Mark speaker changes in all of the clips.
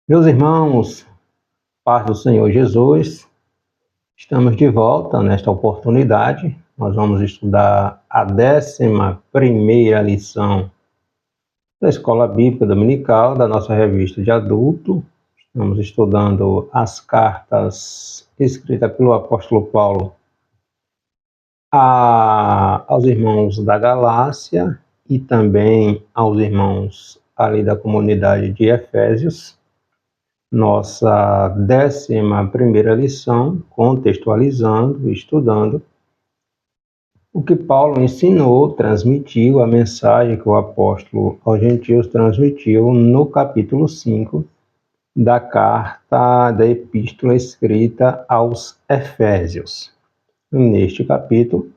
Speaker 1: Meus irmãos, paz do Senhor Jesus, estamos de volta nesta oportunidade. Nós vamos estudar a 11ª lição da Escola Bíblica Dominical, da nossa revista de adulto. Estamos estudando as cartas escritas pelo apóstolo Paulo aos irmãos da Galácia e também aos irmãos ali da comunidade de Efésios. Nossa 11ª lição, contextualizando, estudando o que Paulo ensinou, transmitiu, a mensagem que o apóstolo aos gentios transmitiu no capítulo 5 da carta da epístola escrita aos Efésios. Neste capítulo,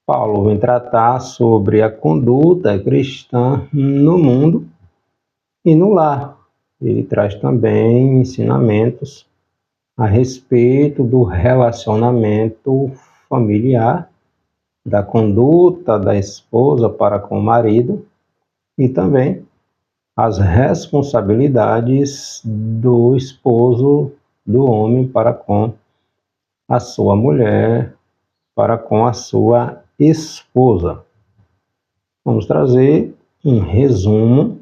Speaker 1: Paulo vem tratar sobre a conduta cristã no mundo e no lar. Ele traz também ensinamentos a respeito do relacionamento familiar, da conduta da esposa para com o marido e também as responsabilidades do esposo, do homem para com a sua mulher, para com a sua esposa. Vamos trazer um resumo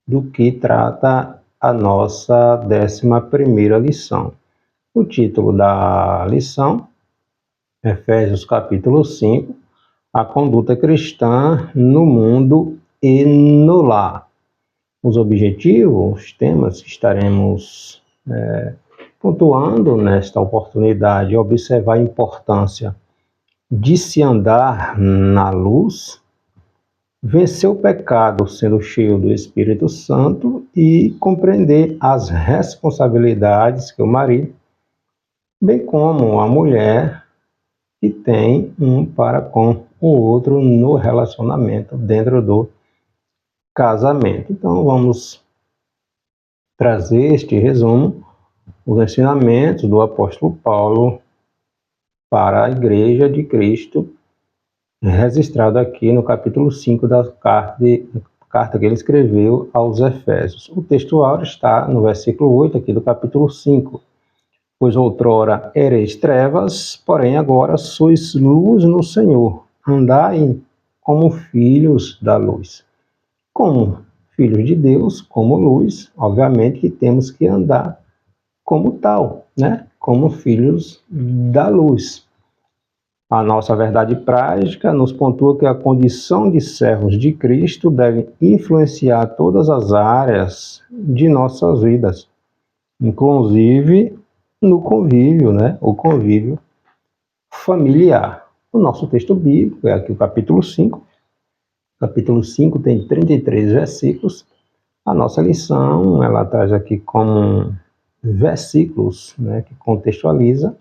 Speaker 1: do que trata a nossa 11ª lição. O título da lição, Efésios capítulo 5, a conduta cristã no mundo e no lar. Os objetivos, os temas que estaremos pontuando nesta oportunidade, observar a importância de se andar na luz, vencer o pecado sendo cheio do Espírito Santo e compreender as responsabilidades que o marido, bem como a mulher, que tem um para com o outro no relacionamento dentro do casamento. Então vamos trazer este resumo, os ensinamentos do apóstolo Paulo para a Igreja de Cristo, registrado aqui no capítulo 5 da carta que ele escreveu aos Efésios. O textual está no versículo 8 aqui do capítulo 5. Pois outrora ereis trevas, porém agora sois luz no Senhor. Andai como filhos da luz. Como filhos de Deus, como luz, obviamente que temos que andar como tal, né? Como filhos da luz. A nossa verdade prática nos pontua que a condição de servos de Cristo deve influenciar todas as áreas de nossas vidas, inclusive no convívio, né? O convívio familiar. O nosso texto bíblico é aqui o capítulo 5. Capítulo 5 tem 33 versículos. A nossa lição, ela traz aqui como versículos, né, que contextualiza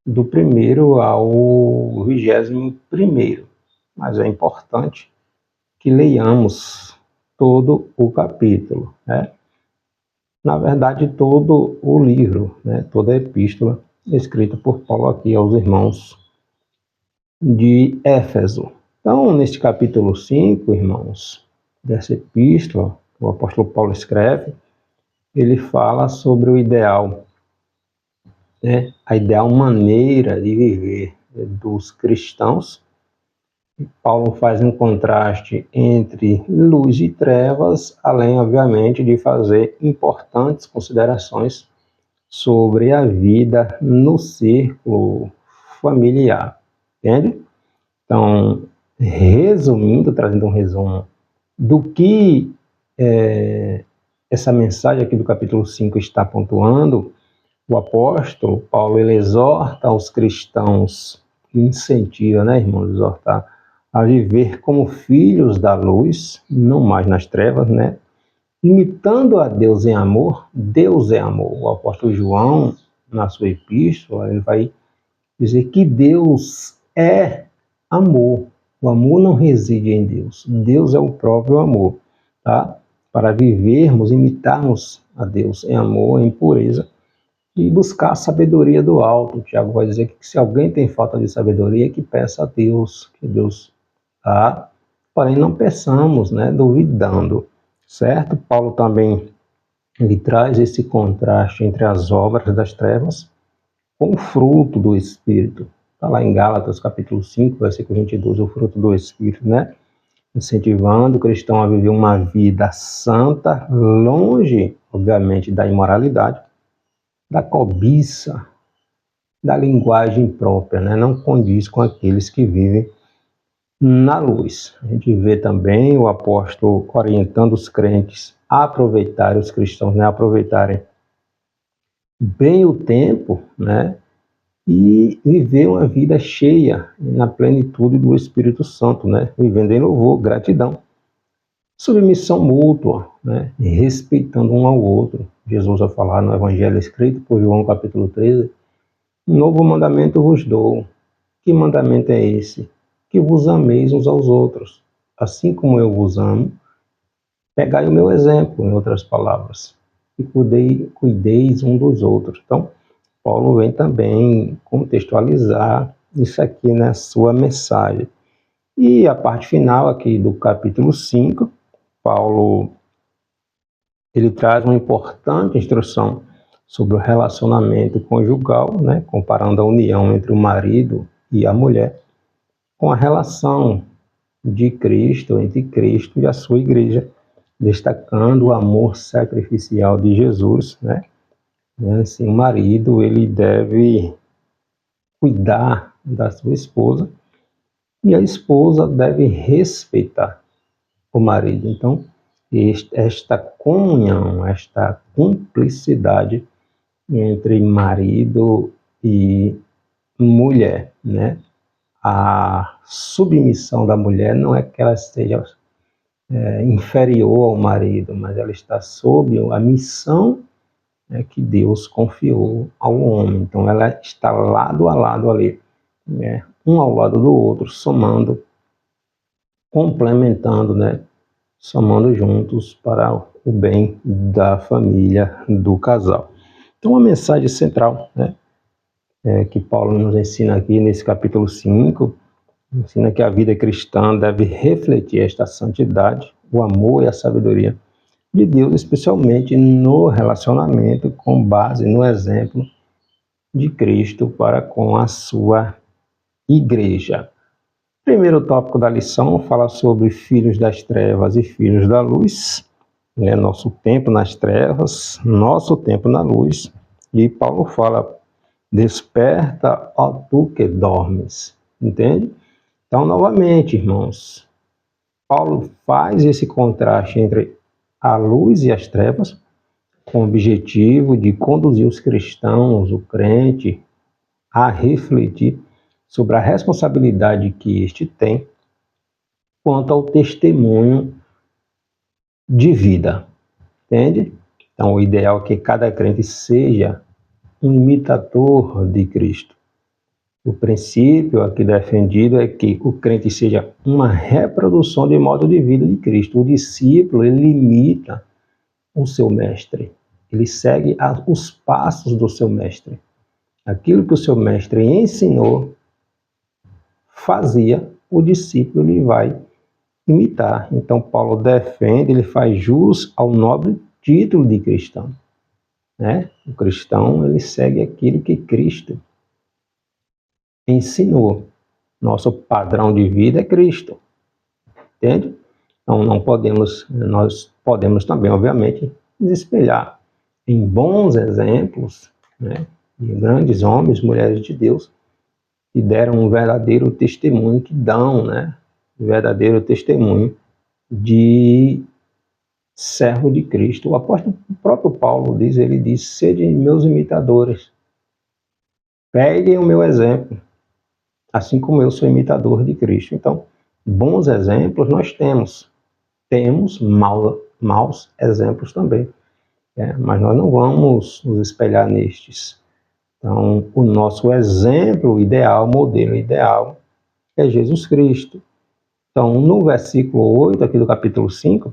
Speaker 1: do 1º ao 21º. Mas é importante que leiamos todo o capítulo, né? Na verdade, todo o livro, né? Toda a epístola escrita por Paulo aqui aos irmãos de Éfeso. Então, neste capítulo 5, irmãos, dessa epístola, o apóstolo Paulo escreve, ele fala sobre o ideal, né? A ideal maneira de viver dos cristãos. Paulo faz um contraste entre luz e trevas, além, obviamente, de fazer importantes considerações sobre a vida no círculo familiar, entende? Então, resumindo, trazendo um resumo do que essa mensagem aqui do capítulo 5 está pontuando, o apóstolo Paulo, ele exorta os cristãos, incentiva, né, irmãos, exortar a viver como filhos da luz, não mais nas trevas, né? Imitando a Deus em amor. Deus é amor. O apóstolo João, na sua epístola, ele vai dizer que Deus é amor. O amor não reside em Deus. Deus é o próprio amor, tá? Para vivermos, imitarmos a Deus em amor, em pureza, e buscar a sabedoria do alto. O Tiago vai dizer que se alguém tem falta de sabedoria, que peça a Deus, que Deus dá, porém não peçamos, né, duvidando, certo? Paulo também ele traz esse contraste entre as obras das trevas com o fruto do Espírito. Está lá em Gálatas, capítulo 5, versículo 22, o fruto do Espírito, né? Incentivando o cristão a viver uma vida santa, longe, obviamente, da imoralidade, da cobiça, da linguagem própria, né? Não condiz com aqueles que vivem na luz. A gente vê também o apóstolo orientando os crentes a aproveitarem, os cristãos, né? Aproveitarem bem o tempo, né? E viver uma vida cheia na plenitude do Espírito Santo, né? Vivendo em louvor, gratidão, submissão mútua, né? E respeitando um ao outro. Jesus vai falar no Evangelho escrito por João capítulo 13, um novo mandamento vos dou. Que mandamento é esse? Que vos ameis uns aos outros. Assim como eu vos amo, pegai o meu exemplo, em outras palavras, e cuideis um dos outros. Então, Paulo vem também contextualizar isso aqui na sua mensagem. E a parte final aqui do capítulo 5, Paulo ele traz uma importante instrução sobre o relacionamento conjugal, né, comparando a união entre o marido e a mulher com a relação de Cristo, entre Cristo e a sua igreja, destacando o amor sacrificial de Jesus, né? Assim, o marido ele deve cuidar da sua esposa e a esposa deve respeitar o marido. Então, esta comunhão, esta cumplicidade entre marido e mulher, né? A submissão da mulher não é que ela seja inferior ao marido, mas ela está sob a missão, né, que Deus confiou ao homem. Então ela está lado a lado ali, né, um ao lado do outro, somando, complementando, né, somando juntos para o bem da família, do casal. Então a mensagem central, né, que Paulo nos ensina aqui nesse capítulo 5, ensina que a vida cristã deve refletir esta santidade, o amor e a sabedoria de Deus, especialmente no relacionamento com base no exemplo de Cristo para com a sua igreja. Primeiro tópico da lição fala sobre filhos das trevas e filhos da luz, né? Nosso tempo nas trevas, nosso tempo na luz. E Paulo fala, desperta, ó tu que dormes, entende? Então, novamente, irmãos, Paulo faz esse contraste entre a luz e as trevas, com o objetivo de conduzir os cristãos, o crente, a refletir sobre a responsabilidade que este tem quanto ao testemunho de vida, entende? Então, o ideal é que cada crente seja um imitador de Cristo. O princípio aqui defendido é que o crente seja uma reprodução de modo de vida de Cristo. O discípulo, ele imita o seu mestre. Ele segue os passos do seu mestre. Aquilo que o seu mestre ensinou, fazia, o discípulo ele vai imitar. Então, Paulo defende, ele faz jus ao nobre título de cristão, né? O cristão, ele segue aquilo que Cristo ensinou. Nosso padrão de vida é Cristo, entende? Então, nós podemos também, obviamente, nos espelhar em bons exemplos, né, de grandes homens, mulheres de Deus, que deram um verdadeiro testemunho, que dão, né, um verdadeiro testemunho de servo de Cristo. O próprio Paulo diz, ele diz, sede meus imitadores, peguem o meu exemplo, assim como eu sou imitador de Cristo. Então, bons exemplos nós temos maus exemplos também, mas nós não vamos nos espelhar nestes. Então, o nosso exemplo ideal, modelo ideal, é Jesus Cristo. Então, no versículo 8 aqui do capítulo 5,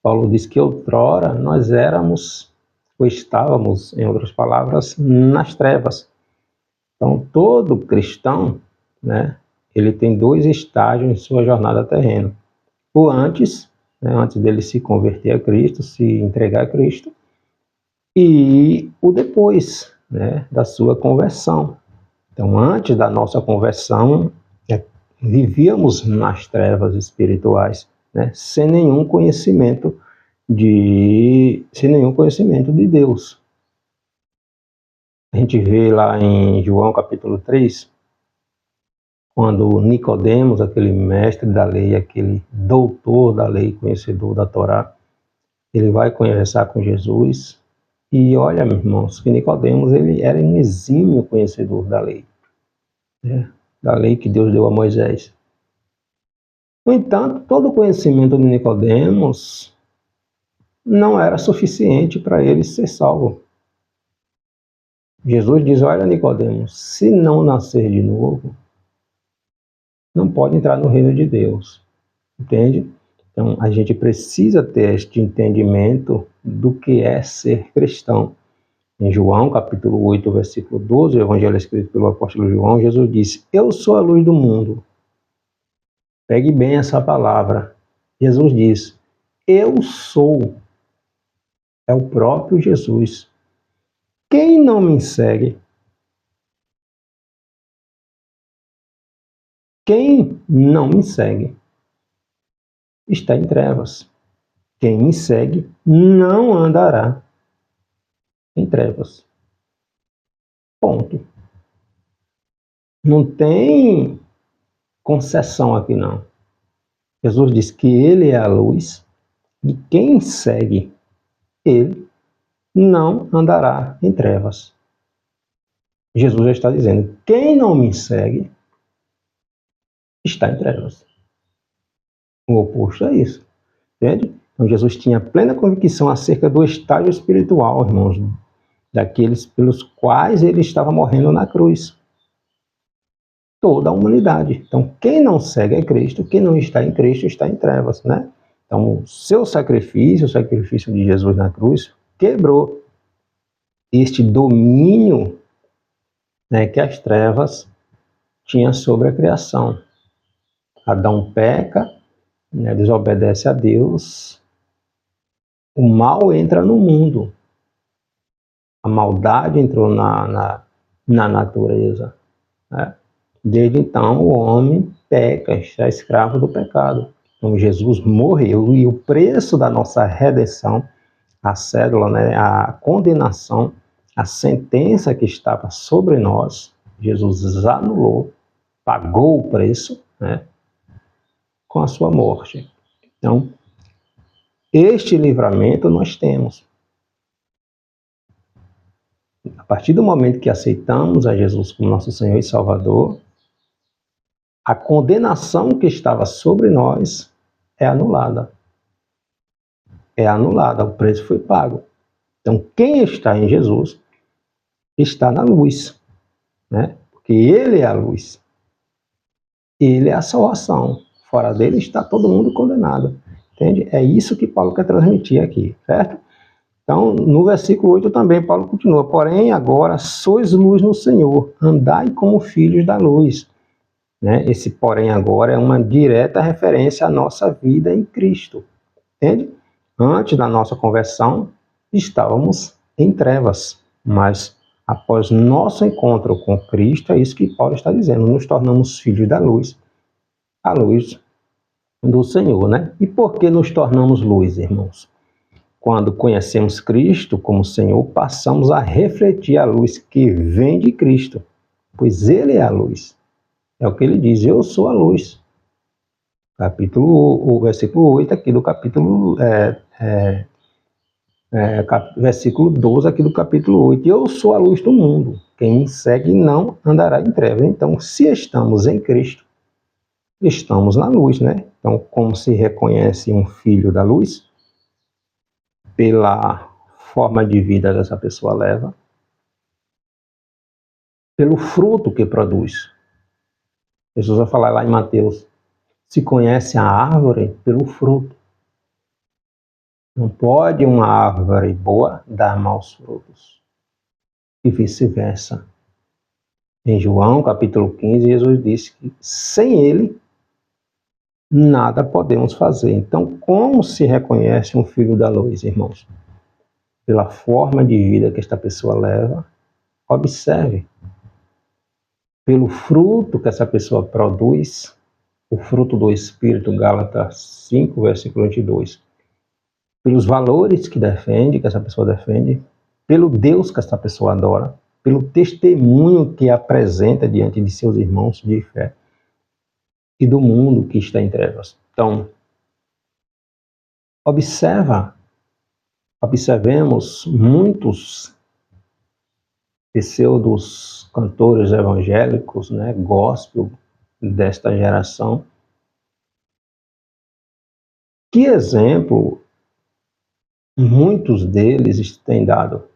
Speaker 1: Paulo diz que outrora nós éramos, ou estávamos, em outras palavras, nas trevas. Então, todo cristão, né, ele tem dois estágios em sua jornada terrena. O antes, né, antes dele se converter a Cristo, se entregar a Cristo, e o depois, né, da sua conversão. Então, antes da nossa conversão, vivíamos nas trevas espirituais, né, sem nenhum conhecimento de Deus. A gente vê lá em João capítulo 3, quando Nicodemos, aquele mestre da lei, aquele doutor da lei, conhecedor da Torá, ele vai conversar com Jesus. E olha, meus irmãos, que Nicodemos, ele era um exímio conhecedor da lei, né? Da lei que Deus deu a Moisés. No entanto, todo o conhecimento de Nicodemos não era suficiente para ele ser salvo. Jesus diz: olha, Nicodemos, se não nascer de novo, não pode entrar no reino de Deus. Entende? Então, a gente precisa ter este entendimento do que é ser cristão. Em João, capítulo 8, versículo 12, o evangelho escrito pelo apóstolo João, Jesus disse: eu sou a luz do mundo. Pegue bem essa palavra. Jesus diz: eu sou. É o próprio Jesus. Quem não me segue, quem não me segue, está em trevas. Quem me segue não andará em trevas. Ponto. Não tem concessão aqui, não. Jesus diz que ele é a luz e quem segue ele não andará em trevas. Jesus já está dizendo: quem não me segue está em trevas. O oposto é isso. Entende? Então Jesus tinha plena convicção acerca do estágio espiritual, irmãos, daqueles pelos quais ele estava morrendo na cruz. Toda a humanidade. Então, quem não segue a Cristo, quem não está em Cristo, está em trevas, né? Então, o seu sacrifício, o sacrifício de Jesus na cruz, quebrou este domínio, né, que as trevas tinham sobre a criação. Adão peca, né, desobedece a Deus, o mal entra no mundo, a maldade entrou na natureza, né? Desde então, o homem peca, está escravo do pecado. Então, Jesus morreu e o preço da nossa redenção, a cédula, né, a condenação, a sentença que estava sobre nós, Jesus anulou, pagou o preço, né, com a sua morte. Então, este livramento nós temos. A partir do momento que aceitamos a Jesus como nosso Senhor e Salvador, a condenação que estava sobre nós é anulada. É anulada, o preço foi pago. Então, quem está em Jesus está na luz, né? Porque ele é a luz. Ele é a salvação. Fora dele está todo mundo condenado. Entende? É isso que Paulo quer transmitir aqui, certo? Então, no versículo 8 também, Paulo continua: porém, agora sois luz no Senhor, andai como filhos da luz. Né? Esse porém agora é uma direta referência à nossa vida em Cristo. Entende? Antes da nossa conversão, estávamos em trevas, mas após nosso encontro com Cristo, é isso que Paulo está dizendo, nos tornamos filhos da luz, a luz do Senhor, né? E por que nos tornamos luz, irmãos? Quando conhecemos Cristo como Senhor, passamos a refletir a luz que vem de Cristo, pois Ele é a luz. É o que ele diz: eu sou a luz. O versículo 8 aqui do capítulo, versículo 12 aqui do capítulo 8. Eu sou a luz do mundo. Quem me segue não andará em trevas. Então, se estamos em Cristo, estamos na luz, né? Então, como se reconhece um filho da luz? Pela forma de vida que essa pessoa leva, pelo fruto que produz. Jesus vai falar lá em Mateus: se conhece a árvore pelo fruto. Não pode uma árvore boa dar maus frutos. E vice-versa. Em João, capítulo 15, Jesus disse que sem ele, nada podemos fazer. Então, como se reconhece um filho da luz, irmãos? pela forma de vida que esta pessoa leva, observe pelo fruto que essa pessoa produz, o fruto do Espírito, Gálatas 5, versículo 22, pelos valores que defende, que essa pessoa defende, pelo Deus que essa pessoa adora, pelo testemunho que apresenta diante de seus irmãos de fé e do mundo que está em trevas. Então, observemos muitos pseudos cantores evangélicos, né, gospel desta geração. Que exemplo muitos deles têm dado?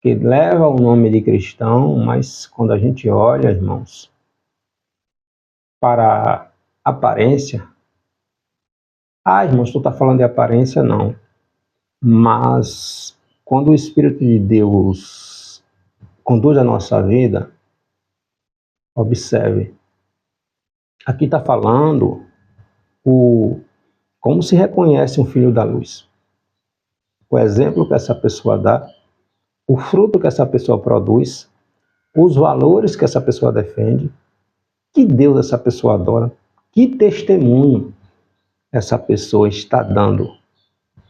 Speaker 1: Que leva o nome de cristão, mas quando a gente olha, irmãos, para a aparência, irmãos, tu está falando de aparência? Não. Mas quando o Espírito de Deus conduz a nossa vida, observe. Aqui está falando como se reconhece um filho da luz. O exemplo que essa pessoa dá, o fruto que essa pessoa produz, os valores que essa pessoa defende, que Deus essa pessoa adora, que testemunho essa pessoa está dando,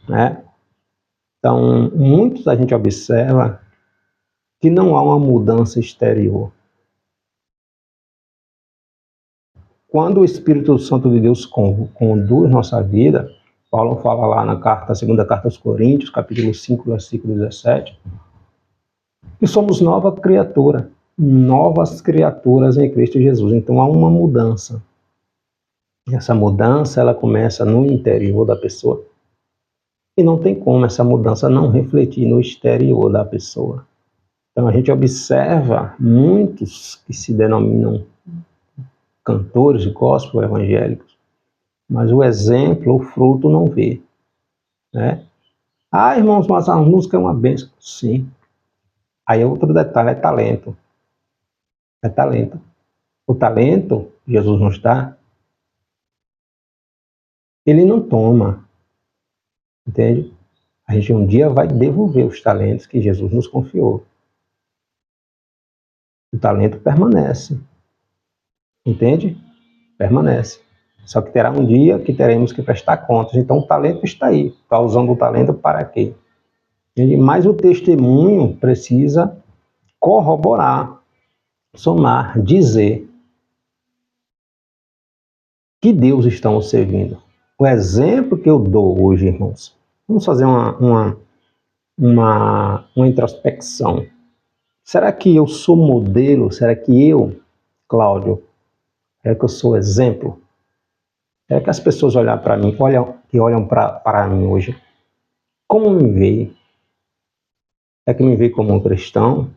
Speaker 1: né? Então, muitos a gente observa que não há uma mudança exterior. Quando o Espírito Santo de Deus conduz nossa vida, Paulo fala lá na segunda carta aos Coríntios, capítulo 5, versículo 17, que somos nova criatura, novas criaturas em Cristo Jesus. Então há uma mudança. Essa mudança, ela começa no interior da pessoa. E não tem como essa mudança não refletir no exterior da pessoa. Então a gente observa muitos que se denominam cantores de gospel evangélicos, mas o exemplo, o fruto não vê, né? Irmãos, mas a música é uma bênção. Sim. Aí outro detalhe, é talento. É talento. O talento, Jesus nos dá, ele não toma, entende? A gente um dia vai devolver os talentos que Jesus nos confiou. O talento permanece, entende? Permanece. Só que terá um dia que teremos que prestar contas. Então o talento está aí. Está usando o talento para quê? Mas o testemunho precisa corroborar, somar, dizer que Deus estamos servindo. O exemplo que eu dou hoje, irmãos, vamos fazer uma introspecção. Será que eu sou modelo? Será que eu, Cláudio, será que eu sou exemplo? Será que as pessoas olham para mim, olham para mim hoje, como me veem? Será que me veem como um cristão?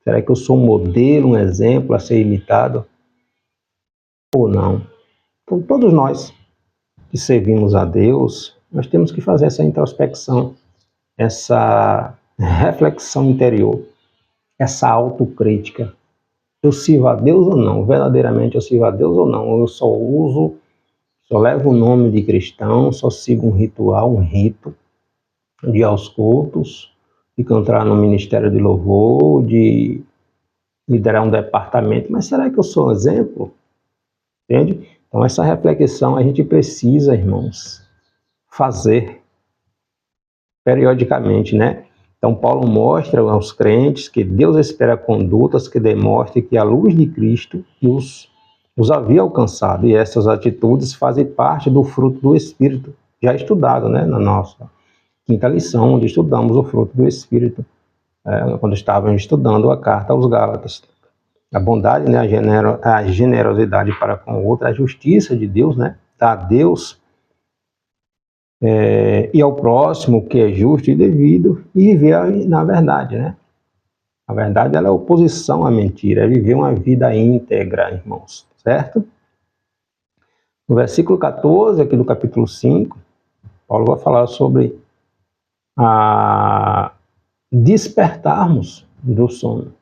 Speaker 1: Será que eu sou um modelo, um exemplo a ser imitado? Ou não? Então, todos nós que servimos a Deus, nós temos que fazer essa introspecção, essa reflexão interior, essa autocrítica. Eu sirvo a Deus ou não? Verdadeiramente eu sirvo a Deus ou não? Eu só levo o nome de cristão, só sigo um ritual, um rito, de ir aos cultos, de cantar no ministério de louvor, de liderar um departamento, mas será que eu sou um exemplo? Entende? Então essa reflexão a gente precisa, irmãos, fazer periodicamente, né? Então Paulo mostra aos crentes que Deus espera condutas que demonstrem que a luz de Cristo os havia alcançado, e essas atitudes fazem parte do fruto do Espírito, já estudado, né, na nossa quinta lição, onde estudamos o fruto do Espírito, quando estávamos estudando a carta aos Gálatas. A bondade, né, a generosidade para com o outro, a justiça de Deus, né, dar a Deus e ao próximo o que é justo e devido, e viver na verdade, né? A verdade, ela é oposição à mentira, é viver uma vida íntegra, irmãos, certo? No versículo 14, aqui do capítulo 5, Paulo vai falar sobre despertarmos do sono.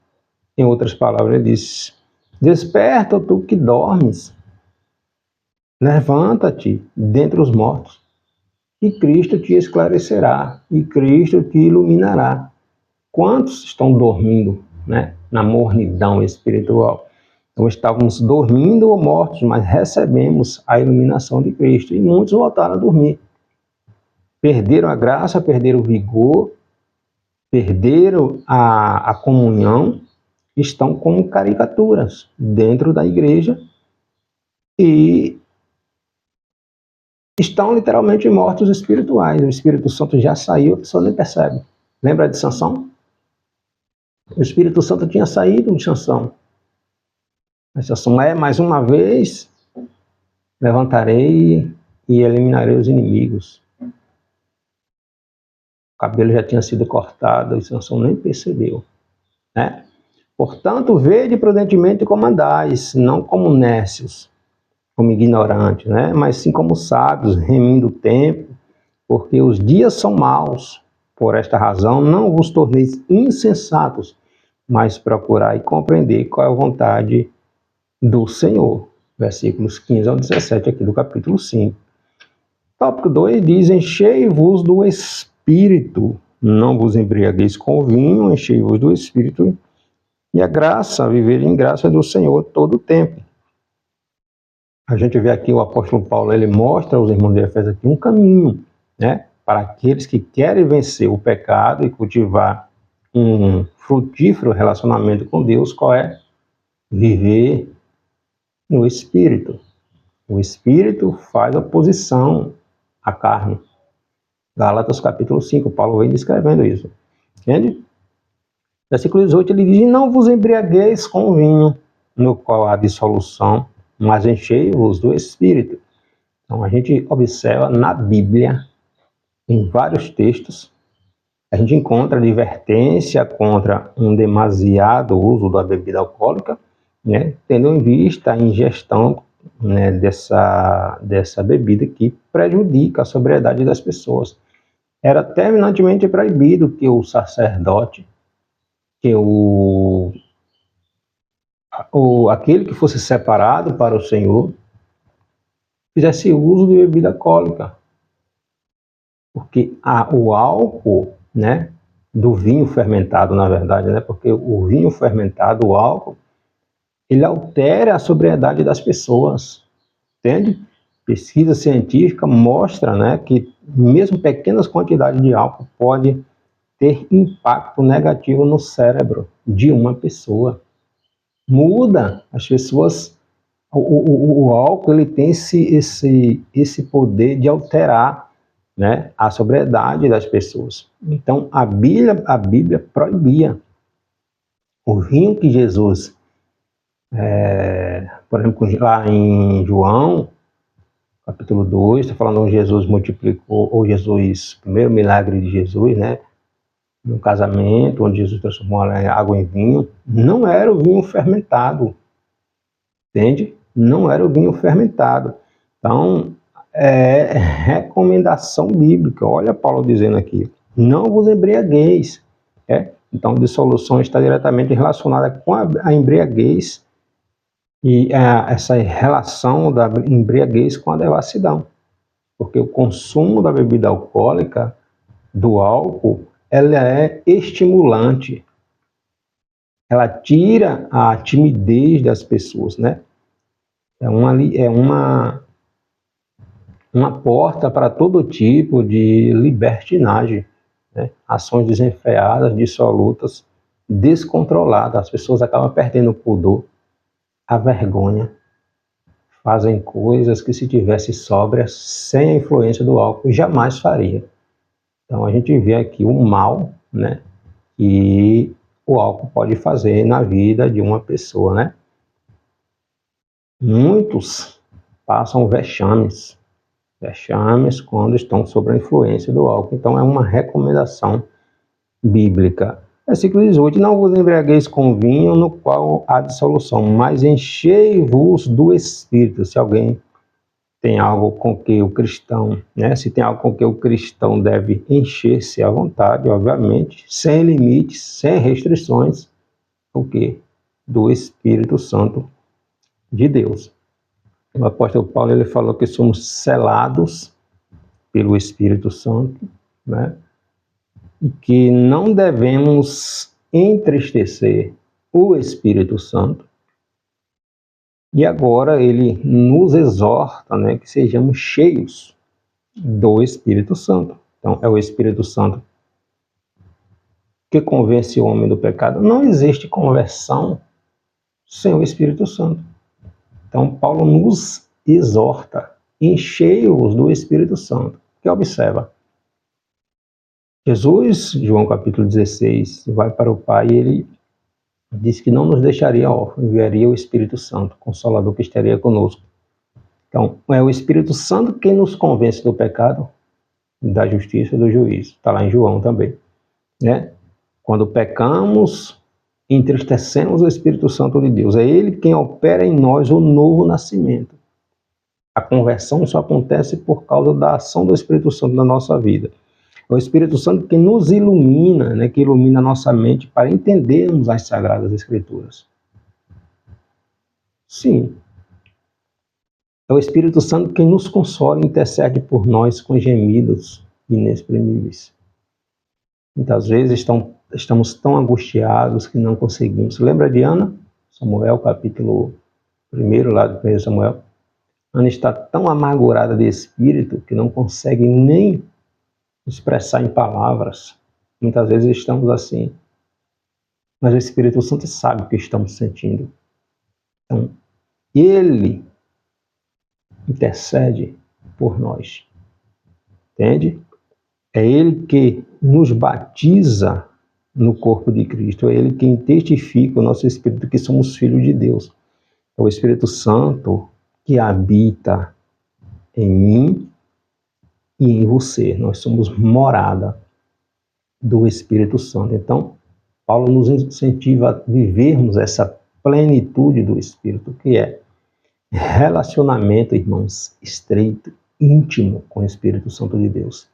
Speaker 1: Em outras palavras, ele diz: desperta, tu que dormes, levanta-te dentre os mortos, e Cristo te esclarecerá, e Cristo te iluminará. Quantos estão dormindo, né, na mornidão espiritual? Então estávamos dormindo ou mortos, mas recebemos a iluminação de Cristo, e muitos voltaram a dormir. Perderam a graça, perderam o vigor, perderam a comunhão, estão como caricaturas dentro da igreja e estão literalmente mortos espirituais. O Espírito Santo já saiu, a pessoa nem percebe. Lembra de Sansão? O Espírito Santo tinha saído de Sansão. Mas Sansão mais uma vez, levantarei e eliminarei os inimigos. O cabelo já tinha sido cortado e Sansão nem percebeu, né? Portanto, vede prudentemente como andais, não como nécios, como ignorantes, né? Mas sim como sábios, remindo o tempo, porque os dias são maus. Por esta razão, não vos torneis insensatos, mas procurai compreender qual é a vontade do Senhor. Versículos 15 ao 17 aqui do capítulo 5. Tópico 2 diz: enchei-vos do Espírito, não vos embriagueis com vinho, enchei-vos do Espírito, e a graça, viver em graça do Senhor todo o tempo. A gente vê aqui o apóstolo Paulo, ele mostra aos irmãos de Efésios aqui um caminho, né, para aqueles que querem vencer o pecado e cultivar um frutífero relacionamento com Deus. Qual é? Viver no Espírito. O Espírito faz oposição à carne. Gálatas capítulo 5, Paulo vem descrevendo isso. Entende? Versículo 18, ele diz: não vos embriagueis com vinho, no qual há dissolução, mas enchei-vos do Espírito. Então a gente observa na Bíblia, em vários textos, a gente encontra advertência contra um demasiado uso da bebida alcoólica, né, tendo em vista a ingestão, né, dessa bebida que prejudica a sobriedade das pessoas. Era terminantemente proibido que o sacerdote, que aquele que fosse separado para o Senhor, fizesse uso de bebida alcoólica. Porque o álcool, né, do vinho fermentado, na verdade, né, porque o vinho fermentado, o álcool, ele altera a sobriedade das pessoas, entende? Pesquisa científica mostra, né, que mesmo pequenas quantidades de álcool pode ter impacto negativo no cérebro de uma pessoa. Muda as pessoas. O álcool, ele tem esse poder de alterar, né, a sobriedade das pessoas. Então a Bíblia proibia. O vinho que Jesus, por exemplo, lá em João capítulo 2, está falando onde Jesus multiplicou, ou Jesus, primeiro milagre de Jesus, né, no casamento, onde Jesus transformou a água em vinho, não era o vinho fermentado, entende? Não era o vinho fermentado. Então, é recomendação bíblica. Olha Paulo dizendo aqui: não vos embriagueis. Então, dissolução está diretamente relacionada com a embriaguez e essa relação da embriaguez com a devassidão. Porque o consumo da bebida alcoólica, do álcool, ela é estimulante. Ela tira a timidez das pessoas, né? É uma porta para todo tipo de libertinagem, né? Ações desenfreadas, dissolutas, descontroladas. As pessoas acabam perdendo o pudor, a vergonha, fazem coisas que, se tivesse sóbrias, sem a influência do álcool, jamais faria. Então a gente vê aqui o mal, né, que o álcool pode fazer na vida de uma pessoa, né? Muitos passam vexames quando estão sob a influência do álcool. Então é uma recomendação bíblica. Versículo 18: não vos embriagueis com vinho, no qual há dissolução, mas enchei-vos do Espírito. Se alguém tem algo com que o cristão, né, se tem algo com que o cristão deve encher-se à vontade, obviamente, sem limites, sem restrições, o quê? Do Espírito Santo de Deus. O apóstolo Paulo, ele falou que somos selados pelo Espírito Santo, né? E que não devemos entristecer o Espírito Santo. E agora ele nos exorta, né, que sejamos cheios do Espírito Santo. Então, é o Espírito Santo que convence o homem do pecado. Não existe conversão sem o Espírito Santo. Então, Paulo nos exorta, enchei-os do Espírito Santo. Que observa, Jesus, João capítulo 16, vai para o Pai e ele diz que não nos deixaria órfãos, enviaria o Espírito Santo, Consolador que estaria conosco. Então, é o Espírito Santo quem nos convence do pecado, da justiça e do juízo. Está lá em João também, né? Quando pecamos, entristecemos o Espírito Santo de Deus. É Ele quem opera em nós o novo nascimento. A conversão só acontece por causa da ação do Espírito Santo na nossa vida. É o Espírito Santo que nos ilumina, né, que ilumina a nossa mente para entendermos as Sagradas Escrituras. Sim. É o Espírito Santo quem nos consola e intercede por nós com gemidos inexprimíveis. Muitas vezes estamos tão angustiados que não conseguimos. Lembra de Ana? Samuel, capítulo 1, lá do 1 Samuel. Ana está tão amargurada de espírito que não consegue nem expressar em palavras. Muitas vezes estamos assim. Mas o Espírito Santo sabe o que estamos sentindo. Então, ele intercede por nós. Entende? É ele que nos batiza no corpo de Cristo. É ele quem testifica o nosso espírito que somos filhos de Deus. É o Espírito Santo que habita em mim e em você. Nós somos morada do Espírito Santo. Então, Paulo nos incentiva a vivermos essa plenitude do Espírito, que é relacionamento, irmãos, estreito, íntimo com o Espírito Santo de Deus.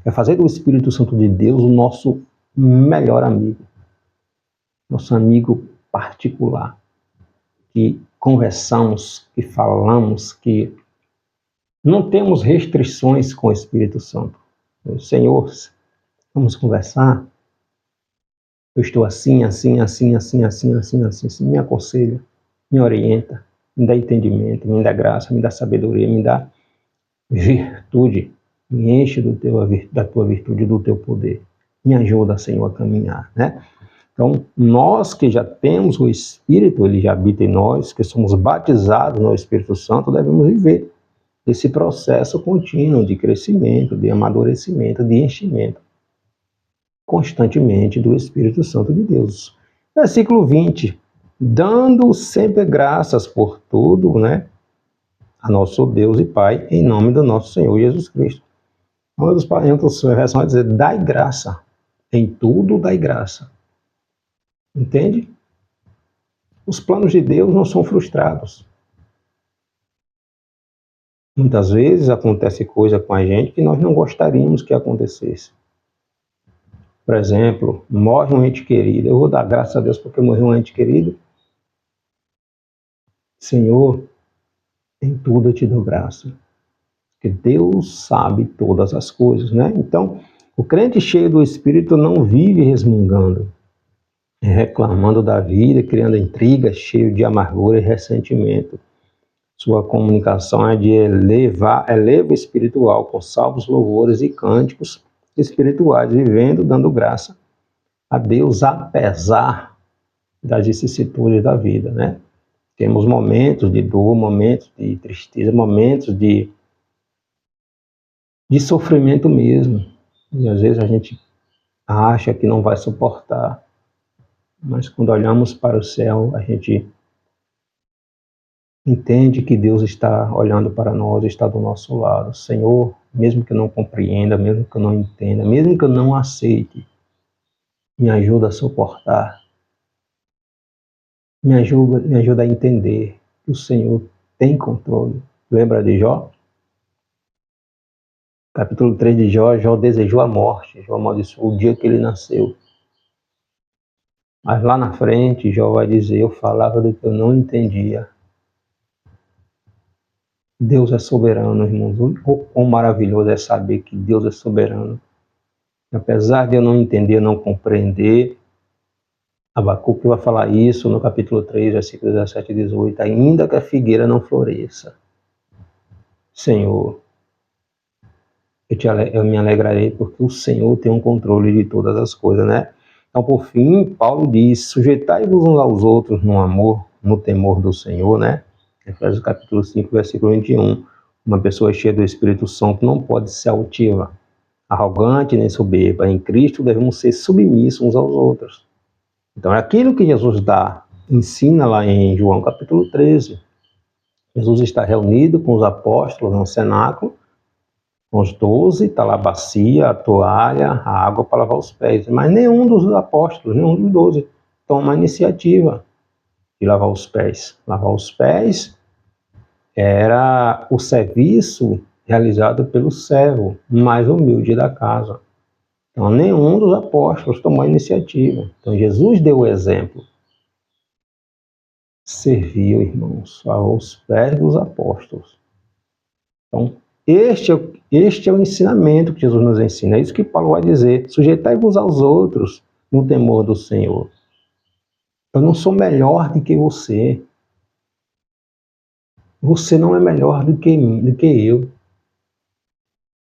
Speaker 1: É fazer do Espírito Santo de Deus o nosso melhor amigo, nosso amigo particular, que conversamos, que falamos, que não temos restrições com o Espírito Santo. Senhor, vamos conversar? Eu estou assim, assim, assim, assim, assim, assim, assim. Me aconselha, me orienta, me dá entendimento, me dá graça, me dá sabedoria, me dá virtude. Me enche da tua virtude, do teu poder. Me ajuda, Senhor, a caminhar, né? Então, nós que já temos o Espírito, ele já habita em nós, que somos batizados no Espírito Santo, devemos viver esse processo contínuo de crescimento, de amadurecimento, de enchimento constantemente do Espírito Santo de Deus. Versículo 20. Dando sempre graças por tudo, né? A nosso Deus e Pai, em nome do nosso Senhor Jesus Cristo. Uma das versões vai dizer, dai graça. Em tudo dai graça. Entende? Os planos de Deus não são frustrados. Muitas vezes acontece coisa com a gente que nós não gostaríamos que acontecesse. Por exemplo, morre um ente querido. Eu vou dar graças a Deus porque morreu um ente querido. Senhor, em tudo eu te dou graça. Porque Deus sabe todas as coisas, né? Então, o crente cheio do Espírito não vive resmungando, reclamando da vida, criando intrigas, cheio de amargura e ressentimento. Sua comunicação é de eleva espiritual, com salvos, louvores e cânticos espirituais, vivendo, dando graça a Deus, apesar das vicissitudes da vida, né? Temos momentos de dor, momentos de tristeza, momentos de sofrimento mesmo. E às vezes a gente acha que não vai suportar. Mas quando olhamos para o céu, a gente entende que Deus está olhando para nós, está do nosso lado. Senhor, mesmo que eu não compreenda, mesmo que eu não entenda, mesmo que eu não aceite, me ajuda a suportar. Me ajuda a entender que o Senhor tem controle. Lembra de Jó? Capítulo 3 de Jó, Jó desejou a morte, Jó amaldiçoou o dia que ele nasceu. Mas lá na frente, Jó vai dizer, eu falava do que eu não entendia. Deus é soberano, irmãos. O quão maravilhoso é saber que Deus é soberano. Apesar de eu não entender, não compreender, Abacuque vai falar isso no capítulo 3, versículos 17 e 18. Ainda que a figueira não floresça, Senhor, eu me alegrarei porque o Senhor tem um controle de todas as coisas, né? Então, por fim, Paulo diz, sujeitai-vos uns aos outros no amor, no temor do Senhor, né? Efésios capítulo 5, versículo 21. Uma pessoa cheia do Espírito Santo não pode ser altiva, arrogante nem soberba. Em Cristo devemos ser submissos uns aos outros. Então, é aquilo que Jesus ensina lá em João capítulo 13. Jesus está reunido com os apóstolos no cenáculo, com os 12, está lá a bacia, a toalha, a água para lavar os pés. Mas nenhum dos apóstolos, nenhum dos 12, toma a iniciativa de lavar os pés. Lavar os pés era o serviço realizado pelo servo mais humilde da casa. Então, nenhum dos apóstolos tomou a iniciativa. Então, Jesus deu o exemplo. Serviu, irmãos, aos pés dos apóstolos. Então, este é o ensinamento que Jesus nos ensina. É isso que Paulo vai dizer. Sujeitai-vos aos outros no temor do Senhor. Eu não sou melhor do que você. Você não é melhor do que eu.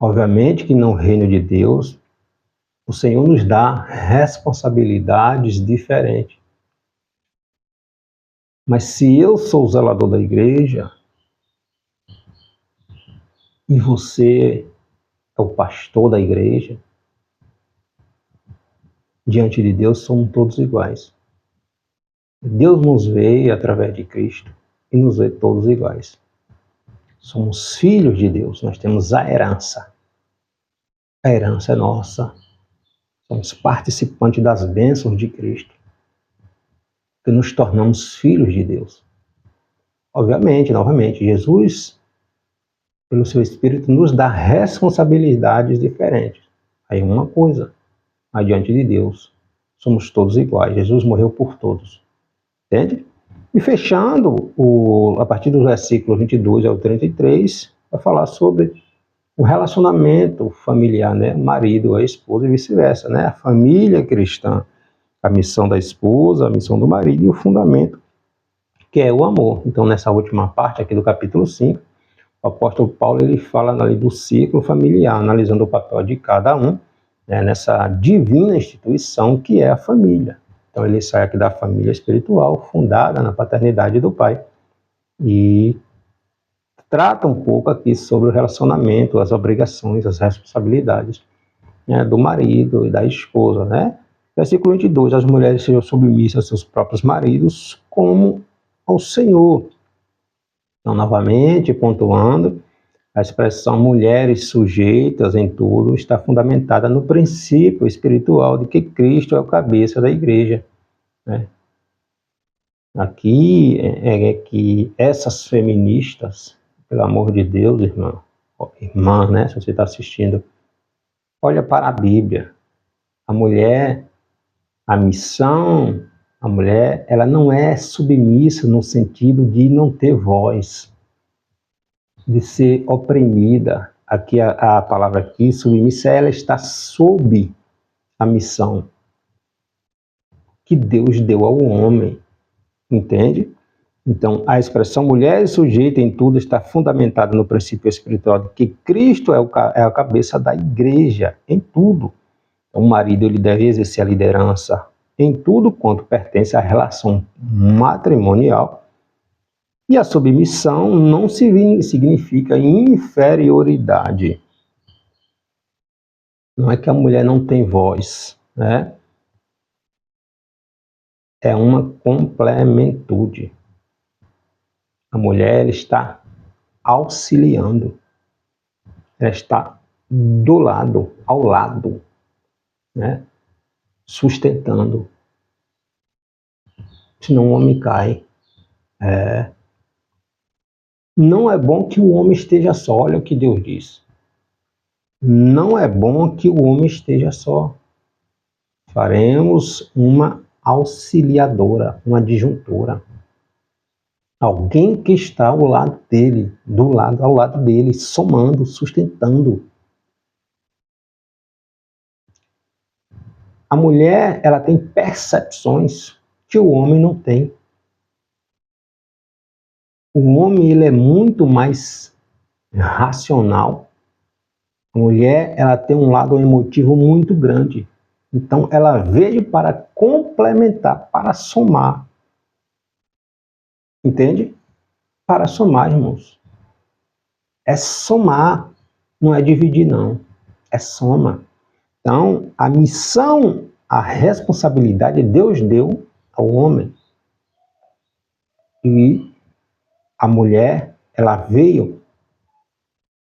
Speaker 1: Obviamente que no reino de Deus, o Senhor nos dá responsabilidades diferentes. Mas se eu sou o zelador da igreja e você é o pastor da igreja, diante de Deus somos todos iguais. Deus nos vê através de Cristo e nos vê todos iguais. Somos filhos de Deus, nós temos a herança. A herança é nossa. Somos participantes das bênçãos de Cristo, que nos tornamos filhos de Deus. Obviamente, novamente, Jesus, pelo seu Espírito, nos dá responsabilidades diferentes. Aí uma coisa, adiante de Deus, somos todos iguais. Jesus morreu por todos. Entende? E fechando, a partir do versículo 22 ao 33, vai falar sobre o relacionamento familiar, né? Marido, a esposa e vice-versa, né? A família cristã, a missão da esposa, a missão do marido e o fundamento, que é o amor. Então, nessa última parte aqui do capítulo 5, o apóstolo Paulo ele fala ali do ciclo familiar, analisando o papel de cada um, né, nessa divina instituição que é a família. Então, ele sai aqui da família espiritual, fundada na paternidade do pai, e trata um pouco aqui sobre o relacionamento, as obrigações, as responsabilidades, né, do marido e da esposa, né? Versículo 22, as mulheres sejam submissas a seus próprios maridos como ao Senhor. Então, novamente, pontuando, a expressão mulheres sujeitas em tudo está fundamentada no princípio espiritual de que Cristo é o cabeça da igreja, né? Aqui é que essas feministas, pelo amor de Deus, irmã, né, se você está assistindo, olha para a Bíblia. A mulher, a missão, a mulher, ela não é submissa no sentido de não ter voz, de ser oprimida. Aqui a palavra aqui, submissa, ela está sob a missão que Deus deu ao homem, entende? Então, a expressão mulher sujeita em tudo está fundamentada no princípio espiritual de que Cristo é a cabeça da igreja, em tudo. Então, o marido ele deve exercer a liderança em tudo quanto pertence à relação matrimonial. E a submissão não significa inferioridade. Não é que a mulher não tem voz, né? É uma complementude. A mulher ela está auxiliando, ela está do lado, ao lado, né? Sustentando. Senão o homem cai. Não é bom que o homem esteja só, olha o que Deus diz. Não é bom que o homem esteja só. Faremos uma auxiliadora, uma adjuntora. Alguém que está ao lado dele, ao lado dele, somando, sustentando. A mulher, ela tem percepções que o homem não tem. O homem, ele é muito mais racional. A mulher, ela tem um lado emotivo muito grande. Então, ela veio para complementar, para somar. Entende? Para somar, irmãos. É somar, não é dividir, não. É soma. Então, a missão, a responsabilidade, Deus deu ao homem. E a mulher, ela veio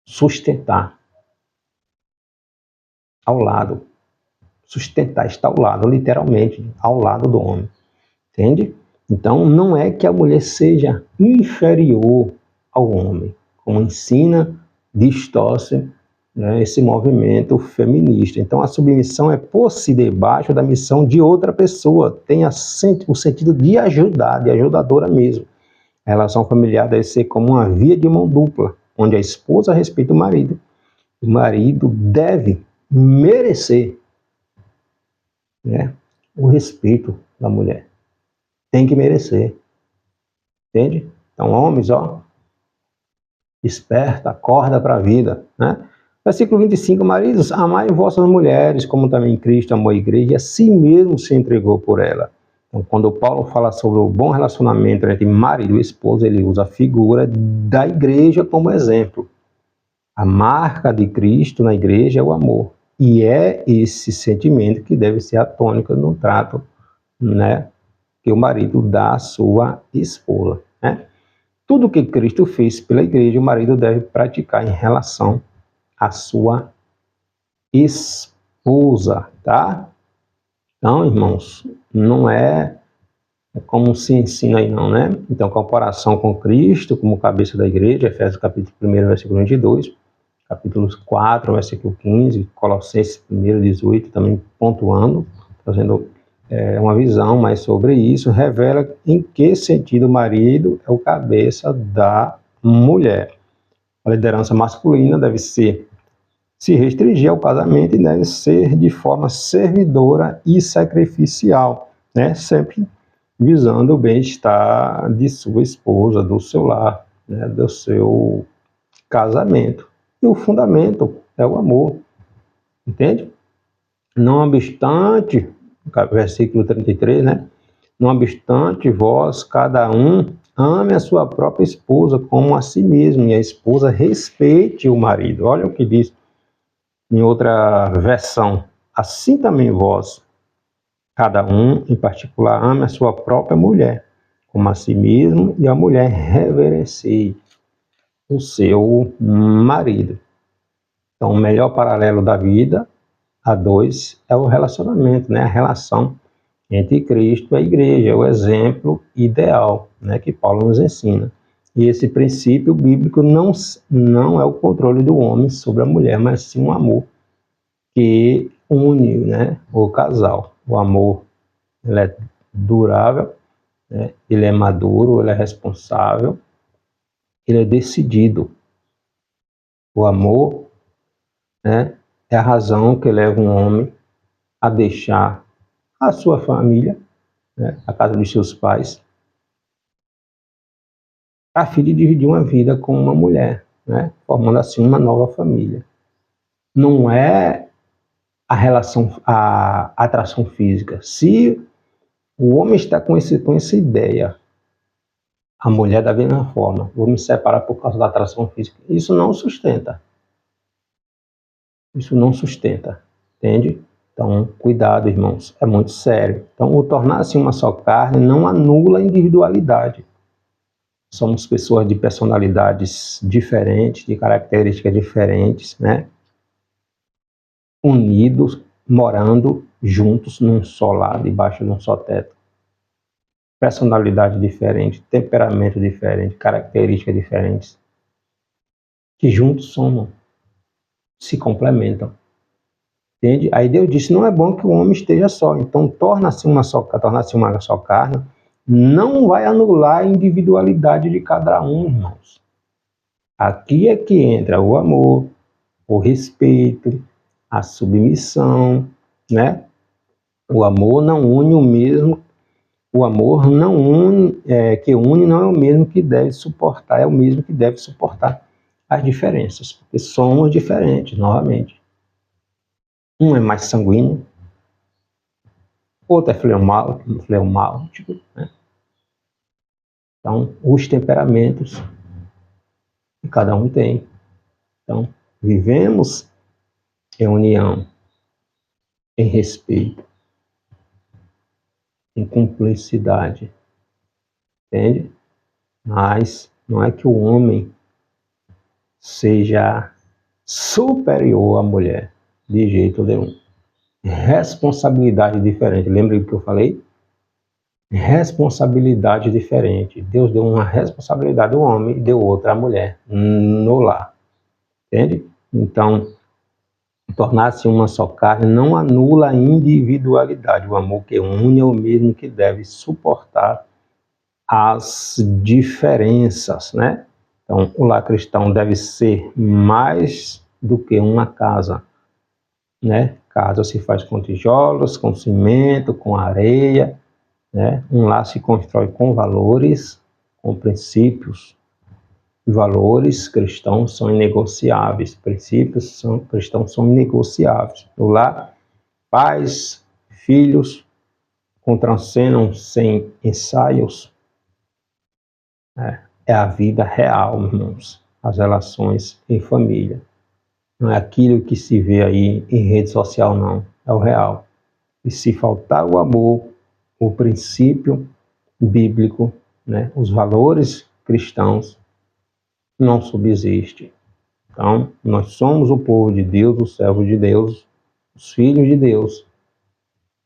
Speaker 1: sustentar ao lado. Sustentar, está ao lado, literalmente, ao lado do homem. Entende? Então, não é que a mulher seja inferior ao homem, como ensina, distorce, né, esse movimento feminista. Então, a submissão é pôr-se debaixo da missão de outra pessoa, tem o sentido de ajudar, de ajudadora mesmo. A relação familiar deve ser como uma via de mão dupla, onde a esposa respeita o marido deve merecer, né, o respeito da mulher. Tem que merecer. Entende? Então, homens, ó, desperta, acorda para a vida, né? Versículo 25, maridos, amai vossas mulheres, como também Cristo amou a igreja e a si mesmo se entregou por ela. Então, quando Paulo fala sobre o bom relacionamento entre marido e esposa, ele usa a figura da igreja como exemplo. A marca de Cristo na igreja é o amor. E é esse sentimento que deve ser a tônica no trato, né, que o marido dá à sua esposa, né? Tudo que Cristo fez pela igreja, o marido deve praticar em relação à sua esposa, tá? Então, irmãos, não é como se ensina aí não, né? Então, comparação com Cristo como cabeça da igreja, Efésios capítulo 1, versículo 22, capítulo 4, versículo 15, Colossenses 1, 18, também pontuando, fazendo uma visão mais sobre isso, revela em que sentido o marido é o cabeça da mulher. A liderança masculina deve se restringir ao casamento e deve ser de forma servidora e sacrificial, né? Sempre visando o bem-estar de sua esposa, do seu lar, né? Do seu casamento. E o fundamento é o amor, entende? Não obstante, versículo 33, né? Não obstante, vós, cada um, ame a sua própria esposa como a si mesmo, e a esposa respeite o marido. Olha o que diz em outra versão. Assim também vós, cada um, em particular, ame a sua própria mulher como a si mesmo, e a mulher reverencie o seu marido. Então, o melhor paralelo da vida a dois é o relacionamento, né? A relação entre Cristo e a igreja, é o exemplo ideal, né, que Paulo nos ensina. E esse princípio bíblico não é o controle do homem sobre a mulher, mas sim um amor que une, né, o casal. O amor, ele é durável, né, ele é maduro, ele é responsável, ele é decidido. O amor, né, é a razão que leva um homem a deixar a sua família, né, a casa dos seus pais, a fim de dividir uma vida com uma mulher, né, formando assim uma nova família. Não é a relação, a atração física. Se o homem está com essa ideia, a mulher da mesma forma, vou me separar por causa da atração física, isso não sustenta. Isso não sustenta, entende? Então, cuidado, irmãos, é muito sério. Então, o tornar-se uma só carne não anula a individualidade. Somos pessoas de personalidades diferentes, de características diferentes, né? Unidos, morando juntos num só lar, debaixo de um só teto. Personalidade diferente, temperamento diferente, características diferentes, que juntos somam, se complementam. Entende? Aí Deus disse, não é bom que o homem esteja só, então torna-se uma só carne, não vai anular a individualidade de cada um, irmãos. Aqui é que entra o amor, o respeito, a submissão, né? O amor não une o mesmo, o amor não une, que une não é o mesmo que deve suportar, é o mesmo que deve suportar as diferenças, porque somos diferentes, novamente. Um é mais sanguíneo, outro é fleumático, né? Então, os temperamentos que cada um tem. Então, vivemos em união, em respeito, em cumplicidade, entende? Mas não é que o homem seja superior à mulher, de jeito nenhum. Responsabilidade diferente, lembra do que eu falei? Responsabilidade diferente. Deus deu uma responsabilidade ao homem e deu outra à mulher, no lar, entende? Então, tornar-se uma só carne não anula a individualidade. O amor que une é o mesmo que deve suportar as diferenças, né? Então, o lar cristão deve ser mais do que uma casa, né? Casa se faz com tijolos, com cimento, com areia, né? Um lar se constrói com valores, com princípios. Valores cristãos são inegociáveis, princípios cristãos são inegociáveis. No lar, pais, filhos contracenam sem ensaios. É a vida real, irmãos, as relações em família. Não é aquilo que se vê aí em rede social, não. É o real. E se faltar o amor, o princípio bíblico, né, os valores cristãos, não subsiste. Então, nós somos o povo de Deus, os servos de Deus, os filhos de Deus.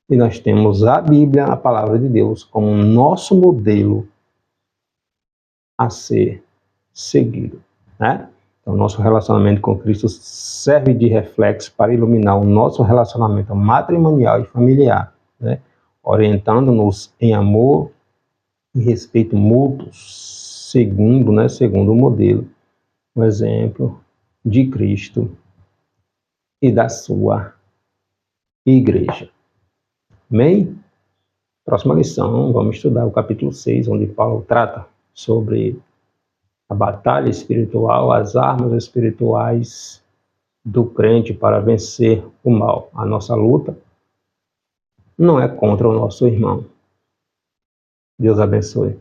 Speaker 1: E nós temos a Bíblia, a palavra de Deus, como nosso modelo a ser seguido, né? Então, nosso relacionamento com Cristo serve de reflexo para iluminar o nosso relacionamento matrimonial e familiar, né? Orientando-nos em amor e respeito mútuo, segundo o modelo, o exemplo de Cristo e da sua igreja. Amém? Próxima lição, vamos estudar o capítulo 6, onde Paulo trata sobre a batalha espiritual, as armas espirituais do crente para vencer o mal. A nossa luta não é contra o nosso irmão. Deus abençoe.